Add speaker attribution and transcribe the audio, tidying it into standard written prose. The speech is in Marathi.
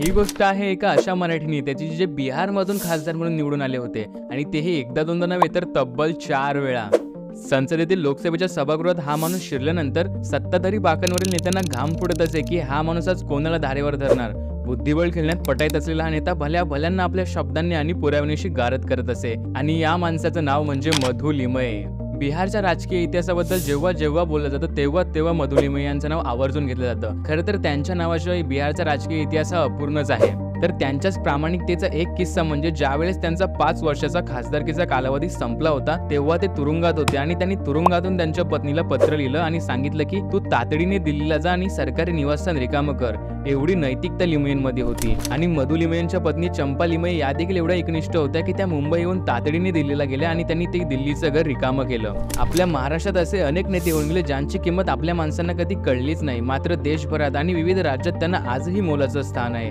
Speaker 1: ही गोष्ट आहे एका अशा मराठी नेत्याची जे बिहारमधून खासदार म्हणून निवडून आले होते आणि तेही एकदा दोनदा नव्हे तर तब्बल 4 वेळा. संसदेतील लोकसभेच्या सभागृहात हा माणूस शिरल्यानंतर सत्ताधारी बाकांवरील नेत्यांना घाम फुटत असे की हा माणूस आज कोणाला धारेवर धरणार. बुद्धिबळ खेळण्यात पटाईत असलेला हा नेता भल्या भल्यांना आपल्या शब्दांनी आणि पुराव्यानिशी गारद करत असे आणि या माणसाचं नाव म्हणजे मधु लिमये. बिहारच्या राजकीय इतिहासाबद्दल जेव्हा जेव्हा बोललं जातं तेव्हा तेव्हा मधु लिमये यांचं नाव आवर्जून घेतलं जातं. खरं तर त्यांच्या नावाशिवाय बिहारचा राजकीय इतिहास हा अपूर्णच आहे. तर त्यांच्याच प्रामाणिकतेचा एक किस्सा म्हणजे ज्यावेळेस त्यांचा 5 वर्षाचा खासदारकीचा कालावधी संपला होता तेव्हा ते तुरुंगात होते आणि त्यांनी तुरुंगातून त्यांच्या पत्नीला पत्र लिहिलं आणि सांगितलं की तू तातडीने दिल्लीला जा आणि सरकारी निवासस्थान रिकामं कर. एवढी नैतिकता लिमयेंमध्ये होती. आणि मधु लिमयेंच्या पत्नी चंपा लिमये या देखील एवढ्या एकनिष्ठ होत्या की त्या मुंबईहून तातडीने दिल्लीला गेल्या आणि त्यांनी ते दिल्लीचं घर रिकामं केलं. आपल्या महाराष्ट्रात असे अनेक नेते होऊन गेले ज्यांची किंमत आपल्या माणसांना कधी कळलीच नाही, मात्र देशभरात आणि विविध राज्यात त्यांना आजही मोलाचं स्थान आहे.